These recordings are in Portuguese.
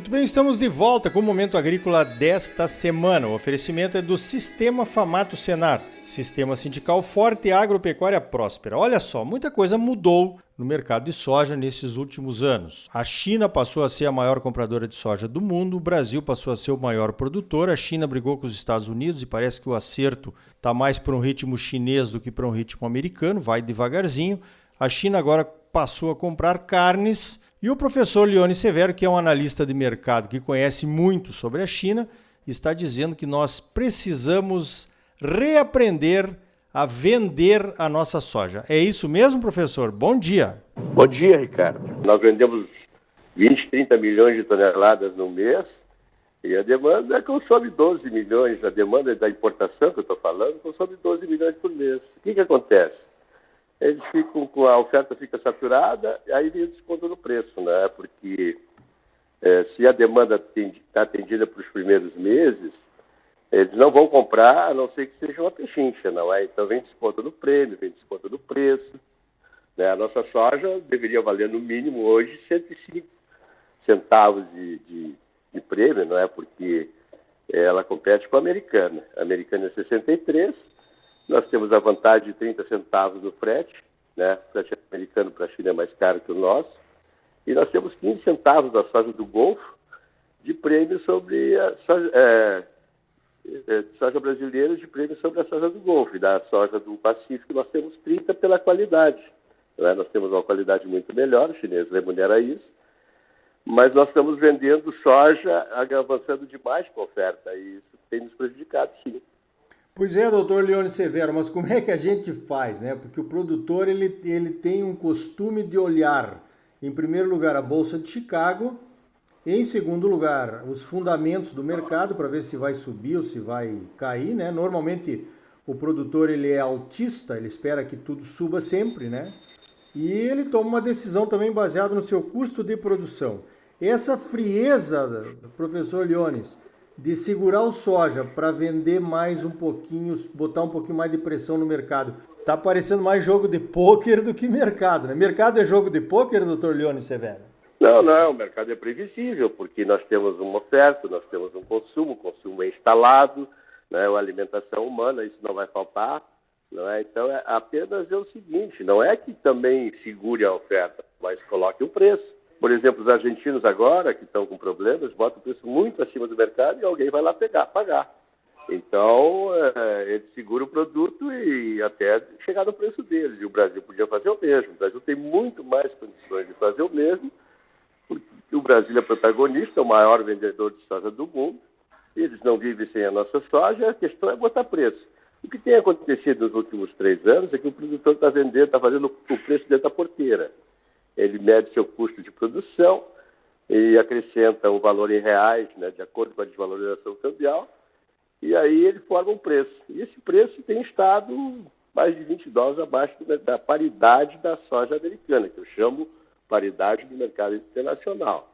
Muito bem, estamos de volta com o Momento Agrícola desta semana. O oferecimento é do Sistema Famato Senar, Sistema Sindical Forte e Agropecuária Próspera. Olha só, muita coisa mudou no mercado de soja nesses últimos anos. A China passou a ser a maior compradora de soja do mundo, o Brasil passou a ser o maior produtor, a China brigou com os Estados Unidos e parece que o acerto está mais para um ritmo chinês do que para um ritmo americano, vai devagarzinho. A China agora passou a comprar carnes. E o professor Leone Severo, que é um analista de mercado que conhece muito sobre a China, está dizendo que nós precisamos reaprender a vender a nossa soja. É isso mesmo, professor? Bom dia. Bom dia, Ricardo. Nós vendemos 20, 30 milhões de toneladas no mês e a demanda consome 12 milhões. A demanda da importação que eu estou falando consome 12 milhões por mês. O que acontece? Eles ficam com a oferta fica saturada, aí vem o desconto no preço, né? Porque se a demanda está atendida para os primeiros meses, eles não vão comprar, a não ser que seja uma pechincha, não é? Então vem desconto no prêmio, vem desconto no preço. Né? A nossa soja deveria valer no mínimo hoje 105 centavos de prêmio, não é? Porque ela compete com a americana. A americana é 63. Nós temos a vantagem de 30 centavos no frete, né? O frete americano para a China é mais caro que o nosso. E nós temos 15 centavos da soja do Golfo de prêmio sobre a soja brasileira, de prêmio sobre a soja do Golfo. E da soja do Pacífico nós temos 30 pela qualidade. Né? Nós temos uma qualidade muito melhor, o chinês remunera isso. Mas nós estamos vendendo soja avançando demais com a oferta. E isso tem nos prejudicado, sim. Pois é, doutor Leone Severo, mas como é que a gente faz, né? Porque o produtor ele tem um costume de olhar, em primeiro lugar, a Bolsa de Chicago, em segundo lugar, os fundamentos do mercado para ver se vai subir ou se vai cair, né? Normalmente o produtor ele é altista, ele espera que tudo suba sempre, né? E ele toma uma decisão também baseada no seu custo de produção. Essa frieza, professor Leones, de segurar o soja para vender mais um pouquinho, botar um pouquinho mais de pressão no mercado. Tá parecendo mais jogo de pôquer do que mercado, né? Mercado é jogo de pôquer, doutor Leone Severo? Não, o mercado é previsível, porque nós temos uma oferta, nós temos um consumo, o consumo é instalado, né? A alimentação humana, isso não vai faltar, não é? Então, apenas é o seguinte, não é que também segure a oferta, mas coloque o preço. Por exemplo, os argentinos agora, que estão com problemas, botam o preço muito acima do mercado e alguém vai lá pagar. Então, ele segura o produto e até chegar no preço deles. E o Brasil podia fazer o mesmo. O Brasil tem muito mais condições de fazer o mesmo, porque o Brasil é protagonista, é o maior vendedor de soja do mundo. Eles não vivem sem a nossa soja, a questão é botar preço. O que tem acontecido nos últimos 3 anos é que o produtor está fazendo o preço dentro da porteira. Ele mede seu custo de produção e acrescenta um valor em reais, né, de acordo com a desvalorização cambial, e aí ele forma um preço. E esse preço tem estado mais de $20 abaixo da paridade da soja americana, que eu chamo paridade do mercado internacional.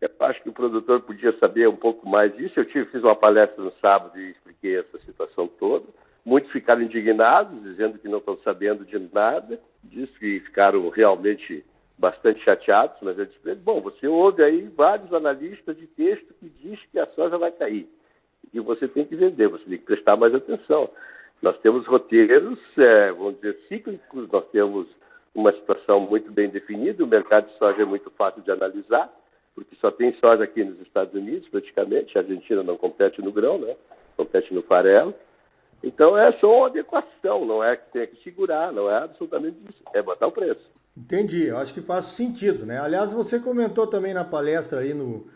Eu acho que o produtor podia saber um pouco mais disso. Fiz uma palestra no sábado e expliquei essa situação toda. Muitos ficaram indignados, dizendo que não estão sabendo de nada, disso que ficaram realmente bastante chateados, mas eu disse, bom, você ouve aí vários analistas de texto que diz que a soja vai cair. E você tem que vender, você tem que prestar mais atenção. Nós temos roteiros, vamos dizer, cíclicos, nós temos uma situação muito bem definida, o mercado de soja é muito fácil de analisar, porque só tem soja aqui nos Estados Unidos, praticamente, a Argentina não compete no grão, né? Compete no farelo. Então é só uma adequação, não é que tenha que segurar, não é absolutamente isso, é botar o preço. Entendi, eu acho que faz sentido, né? Aliás, você comentou também na palestra aí no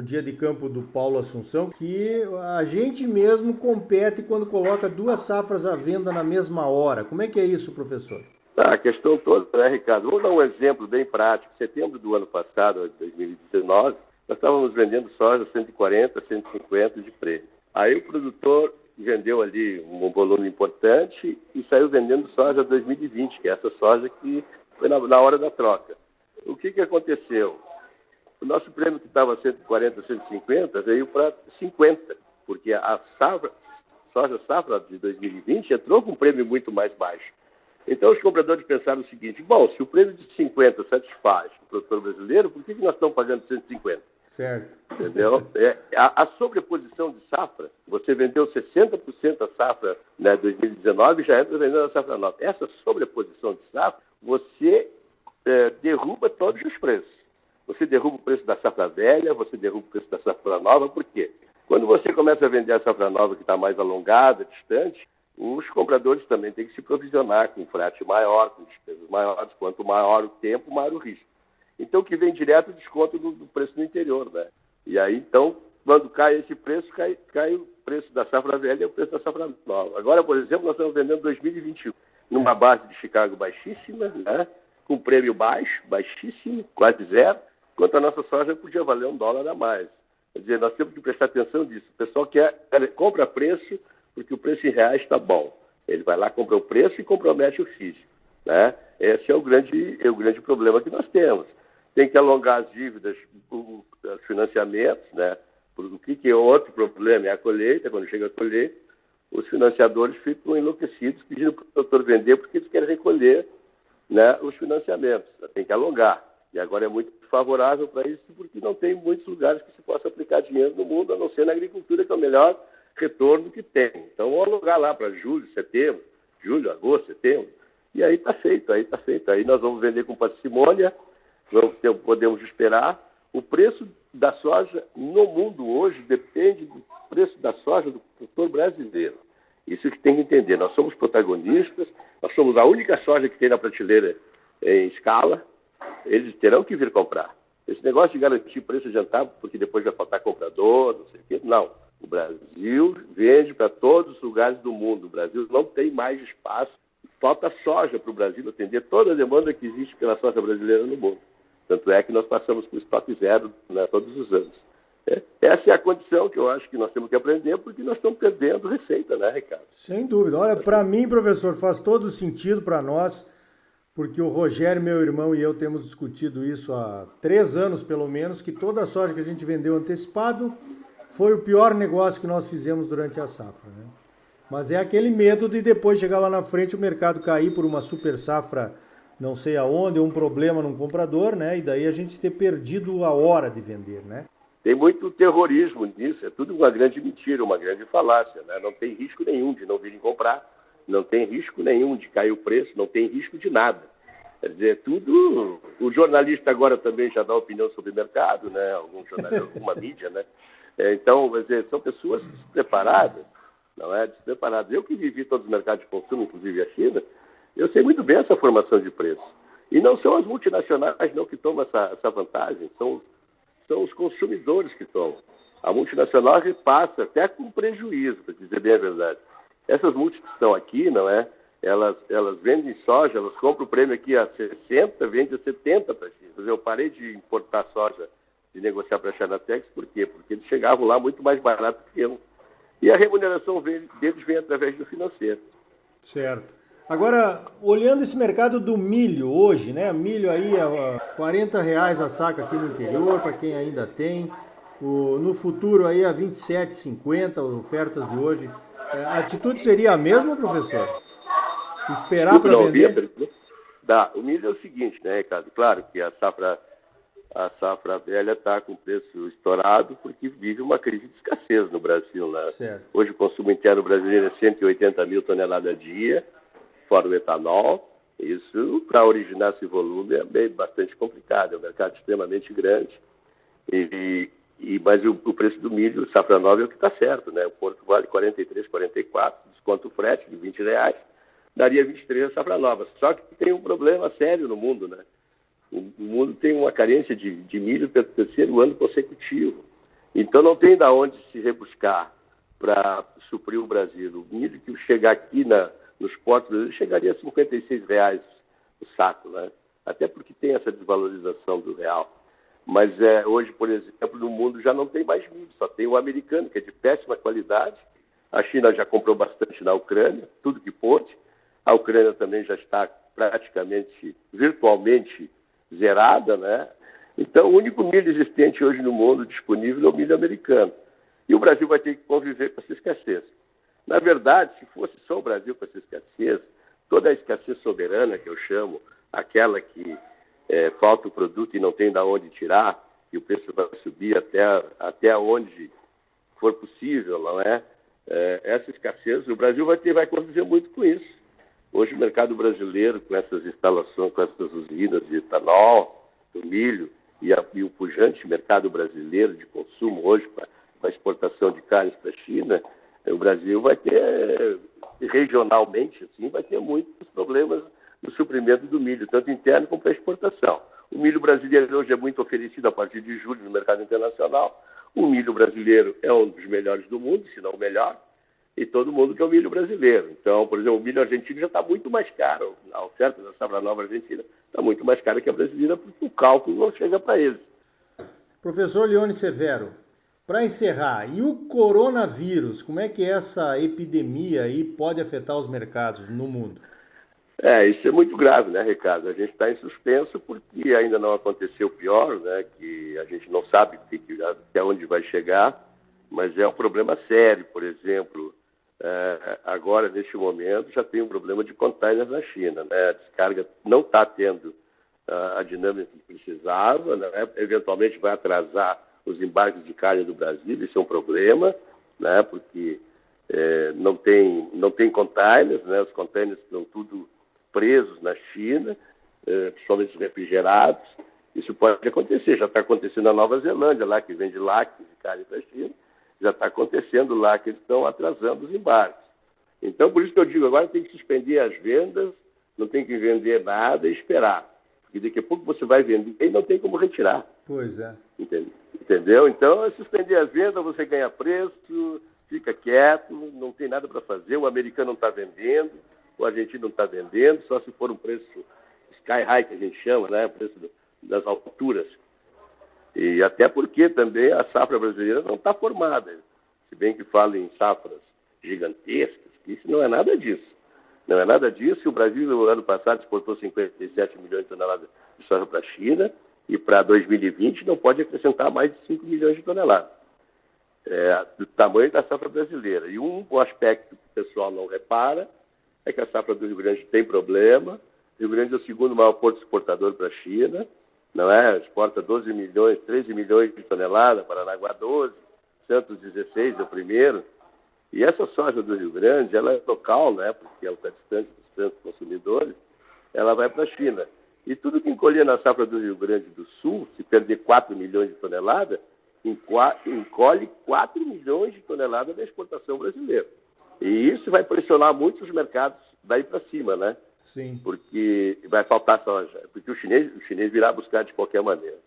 dia de campo do Paulo Assunção que a gente mesmo compete quando coloca 2 safras à venda na mesma hora. Como é que é isso, professor? A questão toda, né, Ricardo? Vou dar um exemplo bem prático. Em setembro do ano passado, 2019, nós estávamos vendendo soja 140, 150 de prêmio. Aí o produtor vendeu ali um volume importante e saiu vendendo soja 2020, que é essa soja que foi na hora da troca. O que aconteceu? O nosso prêmio que estava 140, 150 veio para 50, porque a soja safra de 2020 entrou com um prêmio muito mais baixo. Então os compradores pensaram o seguinte, bom, se o prêmio de 50 satisfaz o produtor brasileiro, por que nós estamos pagando 150? Certo. Entendeu? A sobreposição de safra, você vendeu 60% da safra, né, 2019 e já entra vendendo a safra nova. Essa sobreposição de safra, você derruba todos os preços. Você derruba o preço da safra velha, você derruba o preço da safra nova, por quê? Quando você começa a vender a safra nova que está mais alongada, distante, os compradores também têm que se provisionar com frete maior, com despesas maiores. Quanto maior o tempo, maior o risco. Então, o que vem direto, desconto do preço no interior, né? E aí, então, quando cai esse preço, cai o preço da safra velha e o preço da safra nova. Agora, por exemplo, nós estamos vendendo 2021 numa base de Chicago baixíssima, né? Com prêmio baixo, baixíssimo, quase zero, enquanto a nossa soja podia valer $1 a mais. Quer dizer, nós temos que prestar atenção nisso. O pessoal compra preço porque o preço em reais está bom. Ele vai lá, compra o preço e compromete o físico, né? Esse é o grande problema que nós temos. Tem que alongar as dívidas, os financiamentos, né? O que é outro problema? É a colheita. Quando chega a colheita, os financiadores ficam enlouquecidos pedindo para o produtor vender porque eles querem recolher, né, os financiamentos. Tem que alongar. E agora é muito favorável para isso porque não tem muitos lugares que se possa aplicar dinheiro no mundo, a não ser na agricultura, que é o melhor retorno que tem. Então, vamos alugar lá para julho, agosto, setembro, e aí está feito. Aí nós vamos vender com parcimônia, podemos esperar. O preço da soja no mundo hoje depende do preço da soja do produtor brasileiro. Isso que tem que entender. Nós somos protagonistas, nós somos a única soja que tem na prateleira em escala, eles terão que vir comprar. Esse negócio de garantir preço adiantado, porque depois vai faltar comprador, não sei o quê, não. O Brasil vende para todos os lugares do mundo. O Brasil não tem mais espaço. Falta soja para o Brasil atender toda a demanda que existe pela soja brasileira no mundo. Tanto é que nós passamos por estoque zero, né, todos os anos. Essa é a condição que eu acho que nós temos que aprender, porque nós estamos perdendo receita, né, Ricardo? Sem dúvida. Olha, para mim, professor, faz todo sentido para nós, porque o Rogério, meu irmão, e eu temos discutido isso há 3 anos, pelo menos, que toda a soja que a gente vendeu antecipado foi o pior negócio que nós fizemos durante a safra, né? Mas é aquele medo de depois chegar lá na frente o mercado cair por uma super safra, não sei aonde, ou um problema num comprador, né? E daí a gente ter perdido a hora de vender, né? Tem muito terrorismo nisso, é tudo uma grande mentira, uma grande falácia, né? Não tem risco nenhum de não virem comprar, não tem risco nenhum de cair o preço, não tem risco de nada. Quer dizer, tudo... O jornalista agora também já dá opinião sobre o mercado, né? Algum jornalista, alguma mídia, né? Então, quer dizer, são pessoas despreparadas, não é? Despreparadas. Eu que vivi todos os mercados de consumo, inclusive a China, eu sei muito bem essa formação de preço. E não são as multinacionais não que tomam essa vantagem, são os consumidores que tomam. A multinacional repassa até com prejuízo, para dizer bem a verdade. Essas multis que estão aqui, não é? Elas vendem soja, elas compram o prêmio aqui a 60, vendem a 70 para a China. Quer dizer, eu parei de importar soja, de negociar para a Chinatex, por quê? Porque eles chegavam lá muito mais barato que eu. E a remuneração deles vem através do financeiro. Certo. Agora, olhando esse mercado do milho hoje, né? Milho aí a R$40 a saca aqui no interior, para quem ainda tem. No futuro aí a R$27,50, ofertas de hoje. A atitude seria a mesma, professor? Esperar para vender? O milho é o seguinte, né, Ricardo? Claro que a safra velha está com preço estourado porque vive uma crise de escassez no Brasil, né? Certo. Hoje o consumo interno brasileiro é 180 mil toneladas a dia, fora o etanol. Isso, para originar esse volume, é bastante complicado. É um mercado extremamente grande. Mas o preço do milho, safra nova, é o que está certo, né? O Porto vale 43, 44, desconto o frete de R$20, daria 23 a safra nova. Só que tem um problema sério no mundo, né? O mundo tem uma carência de milho pelo 3º ano consecutivo. Então não tem de onde se rebuscar para suprir o Brasil. O milho que chegar aqui nos portos, ele chegaria a R$56 o saco, né? Até porque tem essa desvalorização do real. Mas hoje, por exemplo, no mundo já não tem mais milho, só tem o americano, que é de péssima qualidade. A China já comprou bastante na Ucrânia, tudo que pôde. A Ucrânia também já está praticamente, virtualmente zerada, né? Então, o único milho existente hoje no mundo disponível é o milho americano. E o Brasil vai ter que conviver com essa escassez. Na verdade, se fosse só o Brasil com essa escassez, toda a escassez soberana, que eu chamo, aquela que falta o produto e não tem de onde tirar, e o preço vai subir até onde for possível, não é? Essa escassez, o Brasil vai conviver muito com isso. Hoje o mercado brasileiro, com essas instalações, com essas usinas de etanol, do milho, e o pujante mercado brasileiro de consumo hoje para a exportação de carnes para a China, o Brasil vai ter, regionalmente, assim, vai ter muitos problemas no suprimento do milho, tanto interno como para exportação. O milho brasileiro hoje é muito oferecido a partir de julho no mercado internacional. O milho brasileiro é um dos melhores do mundo, se não o melhor, e todo mundo quer o milho brasileiro. Então, por exemplo, o milho argentino já está muito mais caro. A oferta da safra nova argentina está muito mais cara que a brasileira, porque o cálculo não chega para eles. Professor Leone Severo, para encerrar, e o coronavírus, como é que essa epidemia aí pode afetar os mercados no mundo? Isso é muito grave, né, Ricardo? A gente está em suspenso porque ainda não aconteceu o pior, né, que a gente não sabe até onde vai chegar, mas é um problema sério. Por exemplo, agora, neste momento, já tem um problema de containers na China, né? A descarga não está tendo a dinâmica que precisava, né? Eventualmente vai atrasar os embarques de carne do Brasil, isso é um problema, né, porque não tem containers, né? Os containers estão tudo presos na China, principalmente os refrigerados. Isso pode acontecer, já está acontecendo na Nova Zelândia, lá que vende lácteos de carne para a China, já está acontecendo lá que eles estão atrasando os embarques. Então, por isso que eu digo, agora tem que suspender as vendas, não tem que vender nada e esperar. Porque daqui a pouco você vai vender e não tem como retirar. Pois é. Entendeu? Então, suspender as vendas, você ganha preço, fica quieto, não tem nada para fazer, o americano não está vendendo, o argentino não está vendendo, só se for um preço sky high, que a gente chama, né? O preço das alturas. E até porque também a safra brasileira não está formada. Se bem que fala em safras gigantescas, que isso não é nada disso. Não é nada disso. O Brasil, no ano passado, exportou 57 milhões de toneladas de soja para a China e para 2020 não pode acrescentar mais de 5 milhões de toneladas. Do tamanho da safra brasileira. E um aspecto que o pessoal não repara é que a safra do Rio Grande tem problema. O Rio Grande é o segundo maior porto exportador para a China, não é? Exporta 12 milhões, 13 milhões de toneladas, Paranaguá 12, Santos 16 é o primeiro. E essa soja do Rio Grande, ela é local, né? Porque ela está distante dos tantos consumidores, ela vai para a China. E tudo que encolher na safra do Rio Grande do Sul, se perder 4 milhões de toneladas, encolhe 4 milhões de toneladas da exportação brasileira. E isso vai pressionar muito os mercados daí para cima, né? Sim. Porque vai faltar soja, porque o chinês virá buscar de qualquer maneira.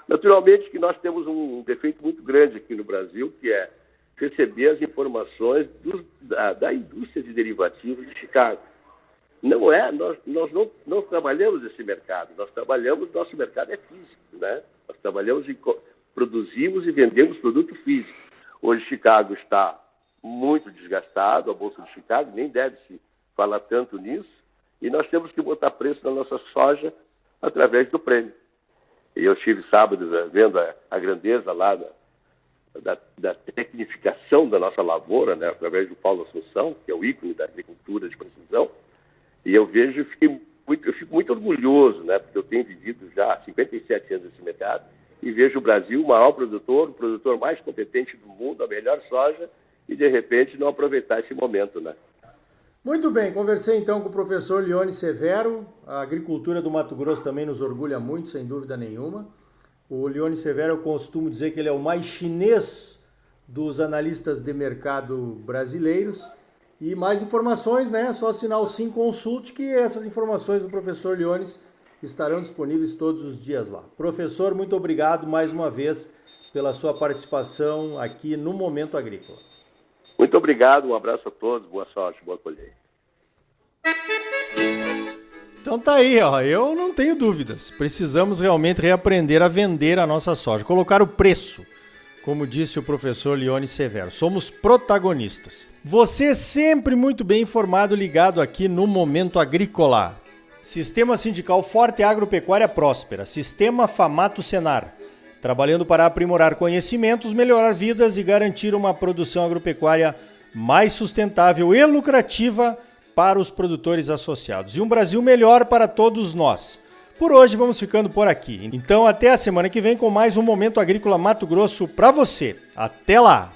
Naturalmente que nós temos um defeito muito grande aqui no Brasil, que é receber as informações da indústria de derivativos de Chicago. Nós não trabalhamos esse mercado, nosso mercado é físico, né? Nós trabalhamos, produzimos e vendemos produto físico. Hoje Chicago está muito desgastado, a Bolsa de Chicago, nem deve-se falar tanto nisso, e nós temos que botar preço na nossa soja através do prêmio. E eu estive sábado vendo a grandeza lá da tecnificação da nossa lavoura, né, através do Paulo Assunção, que é o ícone da agricultura de precisão, e eu vejo eu fico muito orgulhoso, né, porque eu tenho vivido já há 57 anos nesse mercado, e vejo o Brasil o maior produtor, o produtor mais competente do mundo, a melhor soja, e de repente não aproveitar esse momento, né? Muito bem, conversei então com o professor Leone Severo. A agricultura do Mato Grosso também nos orgulha muito, sem dúvida nenhuma. O Leone Severo, eu costumo dizer que ele é o mais chinês dos analistas de mercado brasileiros. E mais informações, né? É só assinar o Sim Consult, que essas informações do professor Leone estarão disponíveis todos os dias lá. Professor, muito obrigado mais uma vez pela sua participação aqui no Momento Agrícola. Muito obrigado, um abraço a todos, boa sorte, boa colheita. Então tá aí, ó, eu não tenho dúvidas. Precisamos realmente reaprender a vender a nossa soja, colocar o preço, como disse o professor Leone Severo. Somos protagonistas. Você sempre muito bem informado, ligado aqui no Momento Agrícola. Sistema Sindical Forte e Agropecuária Próspera. Sistema Famato Senar. Trabalhando para aprimorar conhecimentos, melhorar vidas e garantir uma produção agropecuária mais sustentável e lucrativa para os produtores associados. E um Brasil melhor para todos nós. Por hoje vamos ficando por aqui. Então até a semana que vem com mais um Momento Agrícola Mato Grosso para você. Até lá!